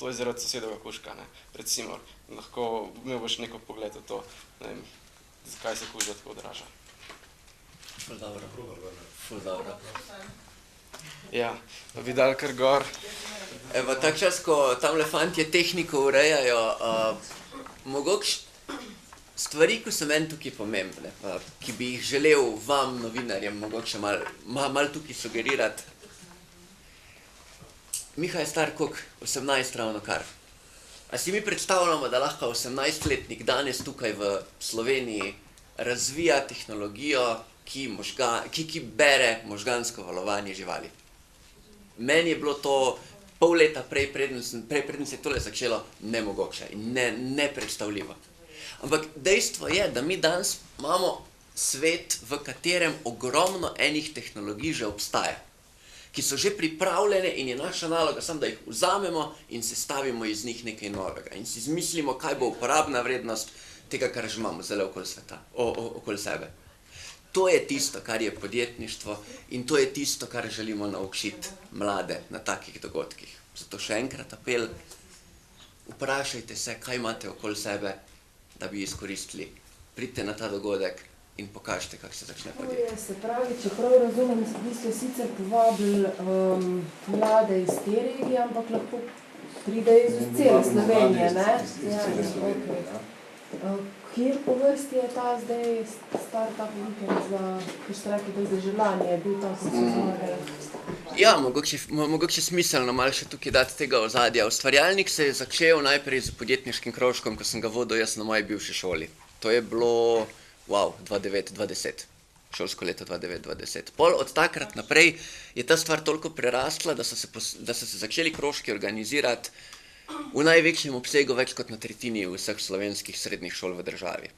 to je zaradi sosedovega kužka, ne, recimo, lahko imel boš neko pogled v to, ne vem, zakaj se kuža tako odraža. Ful dobro. Ja, pa bi dal kar gor. Evo, tak čas, ko tamle fantje tehniko urejajo, mogoče stvari, ko so meni tukaj pomembne, pa ki bi jih želel vam, novinarjem, mogoče malo tukaj sugerirati. Miha je star koliko? 18 ravno kar. A si mi predstavljamo, da lahko 18-letnik danes tukaj v Sloveniji razvija tehnologijo, ki bere možgansko valovanje živali? Meni je bilo to pol leta prej, preden se je tole začelo, nemogoče in nepredstavljivo. Ampak dejstvo je, da mi danes imamo svet, v katerem ogromno enih tehnologij že obstaja, ki so že pripravljene in je naša naloga samo, da jih vzamemo in sestavimo iz njih nekaj novega in si izmislimo, kaj bo uporabna vrednost tega, kar že imamo zdaj okoli sebe. To je tisto, kar je podjetništvo in to je tisto, kar želimo naučiti mlade na takih dogodkih. Zato še enkrat apel, vprašajte se, kaj imate okoli sebe, da bi izkoristili. Pridite na ta dogodek in pokažite, kako se začne podjetje. Se pravi, čeprav razumem, vi ste sicer povabili mlade iz te regije, ampak lahko pridejo iz cele Slovenije, ne? Ja, okay. Kjer po vrsti je ta zdaj startup vikend za, ki ste rekli, da je zaželanje, je bil tam, ko so zmagali? Ja, mogoče smiselno malo še tukaj dati tega ozadja. Ustvarjalnik se je začel najprej z podjetniškim krožkom, ko sem ga vodil jaz na moji bivši šoli. To je bilo, 2009-2010. Šolsko leto 2009-2010. Pol od takrat naprej je ta stvar toliko prerastla, da so se začeli krožki organizirati v največjem obsegu več kot na tretjini vseh slovenskih srednjih šol v državi.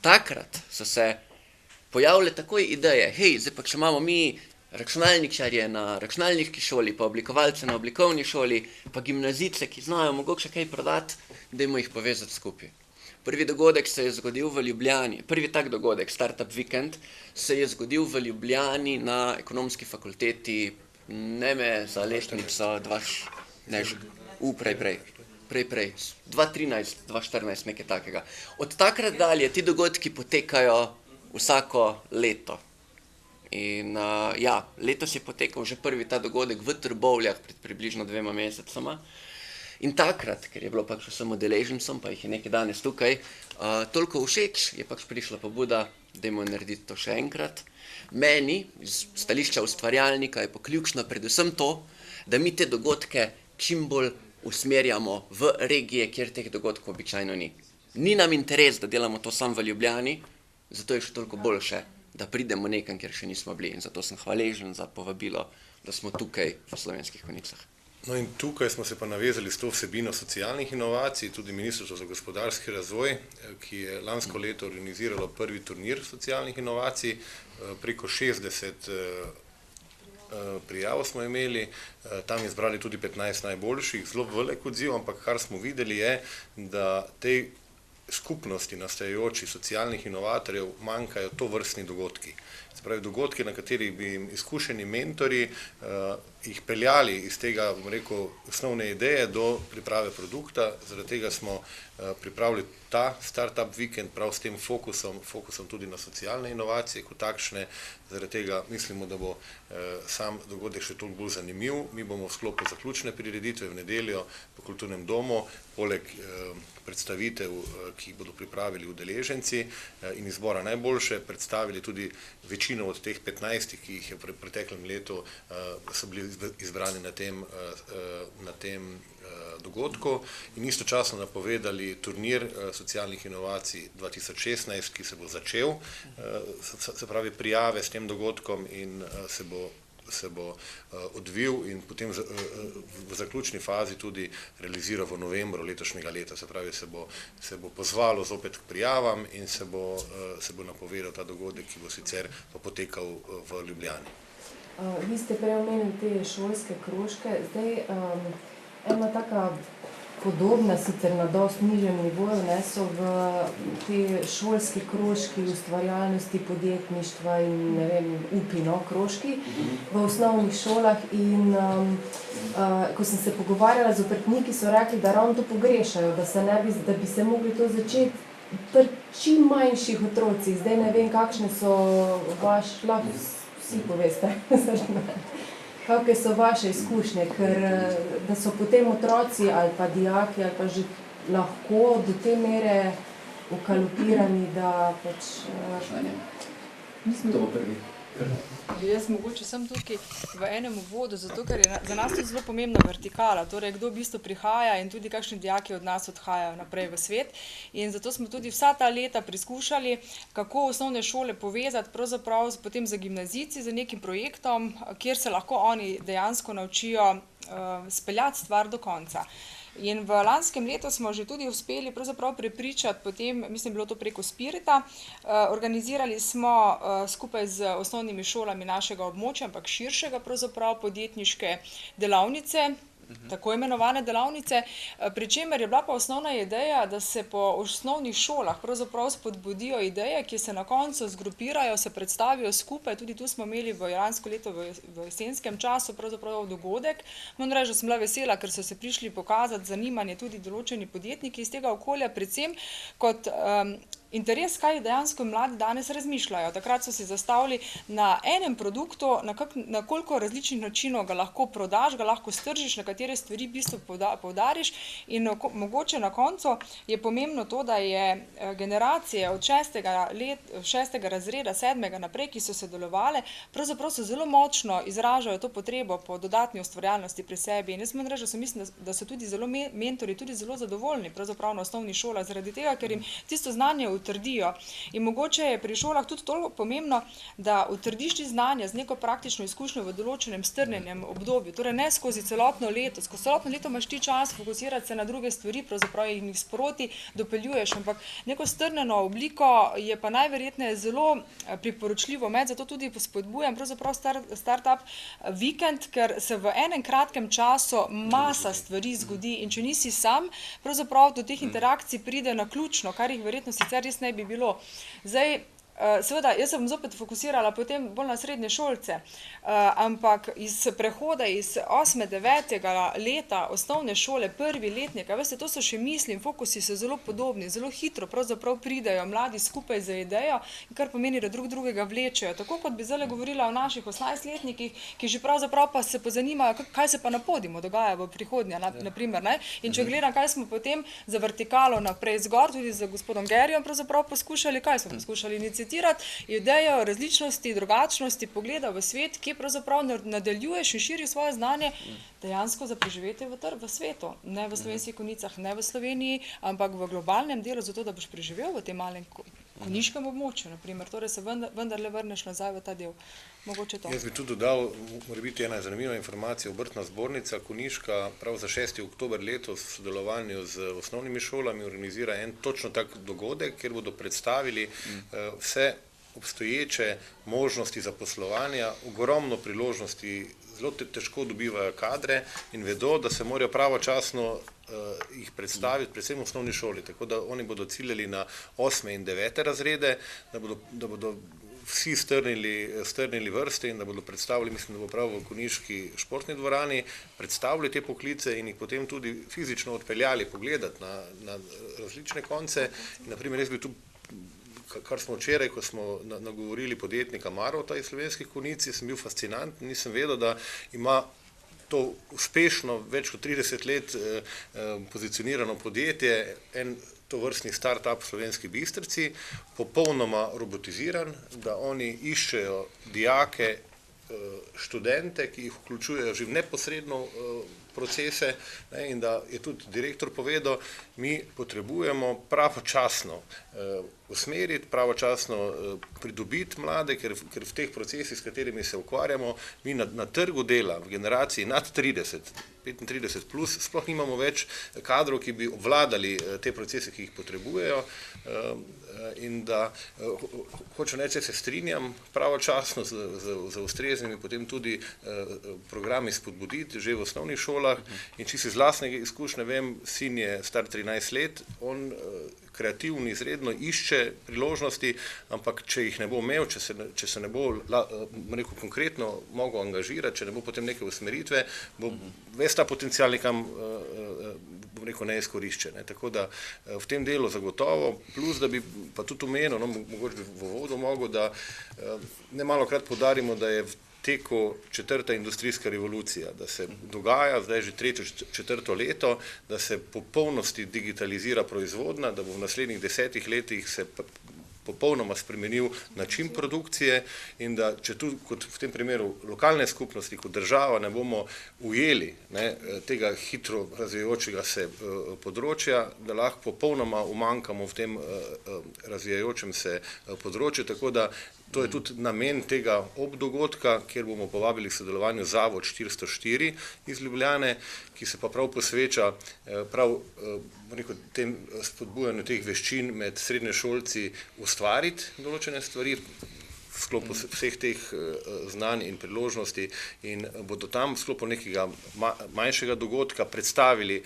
Takrat so se pojavile takoj ideje, zdaj pa če imamo mi računalničarje na računalniški šoli, pa oblikovalce na oblikovni šoli, pa gimnazice, ki znajo mogoče kaj prodati, dajmo jih povezati skupaj. Prvi dogodek se je zgodil v Ljubljani, prvi tak dogodek, Startup Vikend, se je zgodil v Ljubljani na ekonomski fakulteti, ne me za letnico, prej, 2013, 2014, nekaj takega. Od takrat dalje ti dogodki potekajo vsako leto. In letos je potekal že prvi ta dogodek v Trbovljah pred približno 2 mesecama. In takrat, ker je bilo pač vsem udeležencem, pa jih je nekaj danes tukaj, toliko všeč, je pač prišla pobuda, dajmo narediti to še enkrat. Meni, iz stališča ustvarjalnika, je pa ključno predvsem to, da mi te dogodke čim bolj usmerjamo v regije, kjer teh dogodkov običajno ni. Ni nam interes, da delamo to samo v Ljubljani, zato je še toliko boljše, da pridemo nekam, kjer še nismo bili. In zato sem hvaležen za povabilo, da smo tukaj v Slovenskih Konjicah. No in tukaj smo se pa navezali s to vsebino socialnih inovacij, tudi Ministrstvo za gospodarski razvoj, ki je lansko leto organiziralo prvi turnir socialnih inovacij, preko 60 prijav smo imeli, tam je zbrali tudi 15 najboljših, zelo velik odziv, ampak kar smo videli je, da tej skupnosti nastajajoči socialnih inovatorjev manjkajo tovrstni dogodki. Se pravi, dogodki, na katerih bi jim izkušeni mentori jih peljali iz tega, bom rekel, osnovne ideje do priprave produkta. Zaradi tega smo pripravili ta Startup Vikend prav s tem fokusom tudi na socialne inovacije kot takšne. Zaradi tega mislimo, da bo sam dogodek še toliko bolj zanimiv. Mi bomo v sklopu zaključne prireditve v nedeljo po Kulturnem domu, poleg predstavitev, ki jih bodo pripravili udeleženci in izbora najboljše, predstavili tudi večino od teh 15, ki jih je v preteklem letu so bili izbrani na tem dogodku in istočasno napovedali turnir socialnih inovacij 2016, ki se bo začel, se pravi prijave s tem dogodkom in se bo odvil in potem v zaključni fazi tudi realiziral v novembru letošnjega leta. Se pravi, se bo pozvalo zopet k prijavam in se bo napovedal ta dogodek, ki bo sicer pa potekal v Ljubljani. Vi ste prej omenili te šolske krožke, zdaj ena taka podobna, sicer na dosti nižjem nivoju, so v te šolski krožki ustvarjalnosti, podjetništva in ne vem, krožki v osnovnih šolah in ko sem se pogovarjala z obrtniki, so rekli, da ravno to pogrešajo, da bi se mogli to začeti pri čim manjših otrocih. Zdaj ne vem, kakšne so vsi poveste, kakšne so vaše izkušnje, ker da so potem otroci ali pa dijaki ali pa že lahko do te mere ukalupirani, da pač... To bo prvi. Jaz mogoče sem tukaj v enem uvodu, zato ker je za nas to zelo pomembna vertikala, torej kdo v bistvu prihaja in tudi kakšni dijaki od nas odhajajo naprej v svet. In zato smo tudi vsa ta leta preskušali, kako osnovne šole povezati pravzaprav potem za gimnazijci, z nekim projektom, kjer se lahko oni dejansko naučijo speljati stvar do konca. In v lanskem letu smo že tudi uspeli pravzaprav prepričati, potem, mislim, bilo to preko Spirita, organizirali smo skupaj z osnovnimi šolami našega območja, ampak širšega pravzaprav podjetniške delavnice, tako imenovane delavnice, pri čemer je bila pa osnovna ideja, da se po osnovnih šolah pravzaprav spodbudijo ideje, ki se na koncu zgrupirajo, se predstavijo skupaj. Tudi tu smo imeli v lansko leto v jesenskem času pravzaprav dogodek. Moram reči, da sem bila vesela, ker so se prišli pokazati zanimanje tudi določeni podjetniki iz tega okolja, predvsem kot interes, kaj dejansko mladi danes razmišljajo. Takrat so si zastavili na enem produktu, na koliko različnih načinov ga lahko prodaš, ga lahko stržiš, na katere stvari v bistvu poudariš in mogoče na koncu je pomembno to, da je generacije od 6. razreda, 7. naprej, ki so sodelovale, pravzaprav so zelo močno izražajo to potrebo po dodatni ustvarjalnosti pri sebi in jaz moram reči, da mislim, da so tudi zelo mentori, tudi zelo zadovoljni pravzaprav na osnovni šolah, zaradi tega, ker jim tisto znanje utrdijo. In mogoče je pri šolah tudi toliko pomembno, da utrdiš ti znanje z neko praktično izkušnjo v določenem strnjenem obdobju, torej ne skozi celotno leto. Skozi celotno leto imaš ti čas fokusirati se na druge stvari, pravzaprav jih sproti dopeljuješ, ampak neko strnjeno obliko je pa najverjetneje zelo priporočljivo imeti, zato tudi spodbujam pravzaprav startup vikend, ker se v enem kratkem času masa stvari zgodi in če nisi sam, pravzaprav do teh interakcij pride naključno, kar jih verjetno sicer res ne bi bilo. Zdaj, seveda, jaz sem zopet fokusirala potem bolj na srednje šolce, ampak iz prehoda iz 8. 9. leta osnovne šole, prvi letnik, veste, to so še misli in fokusi so zelo podobni, zelo hitro pravzaprav pridejo mladi skupaj za idejo, kar pomeni, da drugega vlečejo. Tako kot bi zdaj govorila o naših 18-letnikih, ki že pravzaprav pa se pozanimajo, kaj se pa na podiumu dogaja v prihodnje, naprimer, ne? In če gledam, kaj smo potem za vertikalo naprej zgor, tudi z gospodom Gerjem pravzaprav poskušali, kaj smo poskušali iniciatirati, idejo različnosti, drugačnosti, pogleda v svet, ki pravzaprav nadaljuješ in širiš svoje znanje dejansko za preživetje v svetu. Ne v Slovenskih Konjicah, ne v Sloveniji, ampak v globalnem delu, zato da boš preživel v tem malem konjiškem območju, naprimer. Torej se vendarle vrneš nazaj v ta del. Mogoče to. Jaz bi tudi dodal, mora biti ena zanimiva informacija, Obrtna zbornica Konjiška prav za 6. oktober letos v sodelovanju z osnovnimi šolami organizira en točno tak dogodek, kjer bodo predstavili vse obstoječe možnosti zaposlovanja, ogromno priložnosti, zelo težko dobivajo kadre in vedo, da se morajo pravočasno jih predstaviti, predvsem v osnovni šoli, tako da oni bodo ciljali na 8. in 9. razrede, da bodo vsi strnili vrste in da bodo predstavili, mislim, da bo prav v Konjiški športni dvorani, predstavili te poklice in jih potem tudi fizično odpeljali pogledati na različne konce. In naprimer, jaz bi tu, kar smo včeraj, ko smo nagovorili podjetnika Marota iz Slovenskih Konjic, sem bil fascinant, nisem vedel, da ima to uspešno, več kot 30 let pozicionirano podjetje, en tovrstni start-up v Slovenski Bistrici, popolnoma robotiziran, da oni iščejo dijake, študente, ki jih vključujejo že neposredno procese, in da je tudi direktor povedal, mi potrebujemo pravočasno usmeriti, pravočasno pridobiti mlade, ker v teh procesih, s katerimi se ukvarjamo, mi na trgu dela v generaciji nad 30, 35 plus, sploh nimamo več kadrov, ki bi obvladali te procese, ki jih potrebujejo, in da hočem reči, se strinjam pravočasno z ustreznimi potem tudi programi spodbuditi že v osnovnih šolah in čisto iz lastnega izkušnje vem, sin je star 13 let, on kreativni izredno išče priložnosti, ampak če jih ne bo imel, če se ne bo rekel konkretno mogel angažirati, če ne bo potem neke usmeritve, bo ves ta potencial nekam neizkoriščen. Tako da v tem delu zagotovo, plus da bi pa tudi omenil, mogoče bi v uvodu mogel, da nemalokrat poudarimo, da je v teku 4. industrijska revolucija, da se dogaja zdaj že 3. 4. leto, da se popolnosti digitalizira proizvodnja, da bo v naslednjih 10 letih se popolnoma spremenil način produkcije in da če tudi kot v tem primeru lokalne skupnosti, kot država ne bomo ujeli tega hitro razvijajočega se področja, da lahko popolnoma umanjkamo v tem razvijajočem se področju, tako da to je tudi namen tega obdogodka, kjer bomo povabili k sodelovanju Zavod 404 iz Ljubljane, ki se pa prav posveča prav tem spodbujanju teh veščin med srednješolci ustvariti določene stvari v sklopu vseh teh znanj in priložnosti in bodo tam v sklopu nekega manjšega dogodka predstavili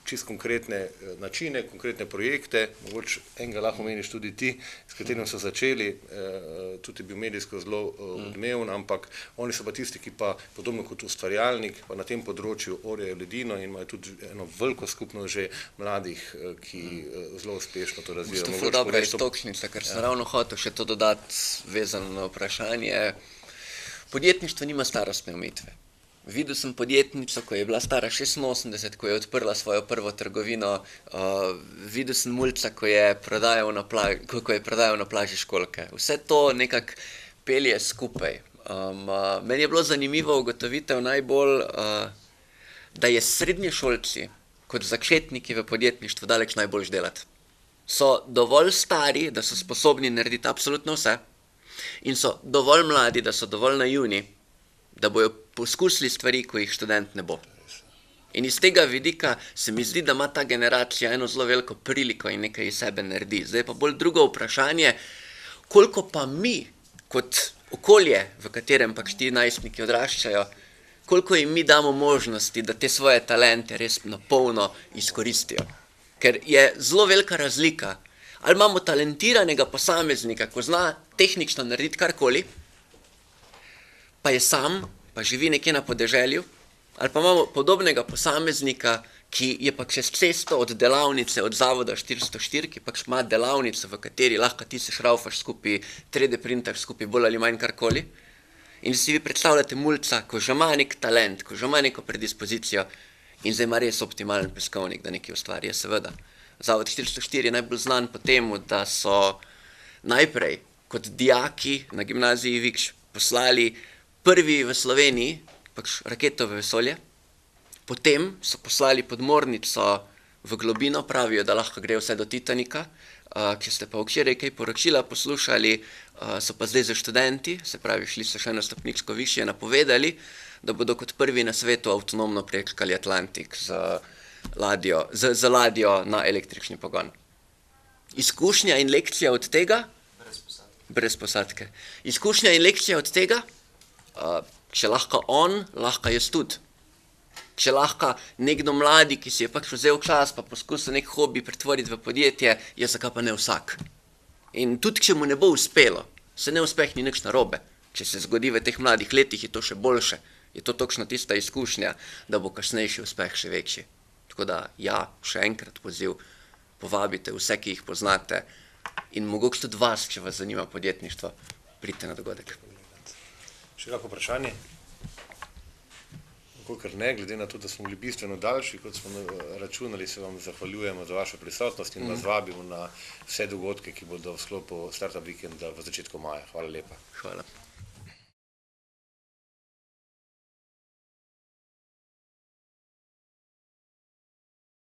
čist konkretne načine, konkretne projekte, mogoče enega lahko meniš tudi ti, s katerim so začeli, tudi je bil medijsko zelo odmeven, ampak oni so pa tisti, ki pa podobno kot ustvarjalnik, pa na tem področju orjejo ledino in imajo tudi eno veliko skupnost že mladih, ki zelo uspešno to razvijajo. To je dobra iztočnica, ker sem ravno hotel še to dodati vezano na vprašanje. Podjetništvo nima starostne omejitve. Videl sem podjetnico, ko je bila stara 86, ko je odprla svojo prvo trgovino, videl sem mulca, ko je prodajal na plaži školjke. Vse to nekako pelje skupaj. Meni je bilo zanimivo ugotovitev najbolj, da je srednješolci kot začetniki v podjetništvu daleč najboljš delati. So dovolj stari, da so sposobni narediti absolutno vse, in so dovolj mladi, da so dovolj naivni, da bojo poskusili stvari, ko jih študent ne bo. In iz tega vidika se mi zdi, da ima ta generacija eno zelo veliko priliko in nekaj iz sebe naredi. Zdaj pa bolj drugo vprašanje, koliko pa mi, kot okolje, v katerem pač ti najstniki odraščajo, koliko jim mi damo možnosti, da te svoje talente res napolno izkoristijo. Ker je zelo velika razlika. Ali imamo talentiranega posameznika, ko zna tehnično narediti karkoli, pa je sam, pa živi nekje na podeželju, ali pa imamo podobnega posameznika, ki je pa čez cesto od delavnice, od zavoda 404, ki pač ima delavnico, v kateri lahko ti se šraufaš skupaj, 3D printaš skupaj, bolj ali manj karkoli. In si vi predstavljate mulca, ko že ima nek talent, ko že ima neko predispozicijo in zdaj ima res optimalen peskovnik, da nekaj ustvari, seveda. Zavod 404 je najbolj znan po tem, da so najprej kot dijaki na gimnaziji Vikš poslali prvi v Sloveniji pač raketo v vesolje, potem so poslali podmornico v globino, pravijo, da lahko gre vse do Titanika. Če ste pa včeraj kaj poročila poslušali, so pa zdaj za študenti, se pravi, šli so še eno stopničko višje, napovedali, da bodo kot prvi na svetu avtonomno prečkali Atlantik z ladjo na električni pogon. Izkušnja in lekcija od tega? Brez posadke. Izkušnja in lekcija od tega? Če lahko on, lahko jaz tudi. Če lahko nekdo mladi, ki si je pač vzel čas, pa poskusil nek hobi pretvoriti v podjetje, je zakaj pa ne vsak. In tudi, če mu ne bo uspelo, se neuspeh ni nič narobe. Če se zgodi v teh mladih letih, je to še boljše. Je to točno tista izkušnja, da bo kasnejši uspeh še večji. Tako da, ja, še enkrat poziv, povabite vse, ki jih poznate in mogoče tudi vas, če vas zanima podjetništvo, pridite na dogodek. Še kako vprašanje? Kolikor ne, glede na to, da smo bili bistveno daljši, kot smo računali, se vam zahvaljujemo za vašo prisotnost in vas vabimo na vse dogodke, ki bodo v sklopu Startup Vikenda v začetku maja. Hvala lepa. Hvala.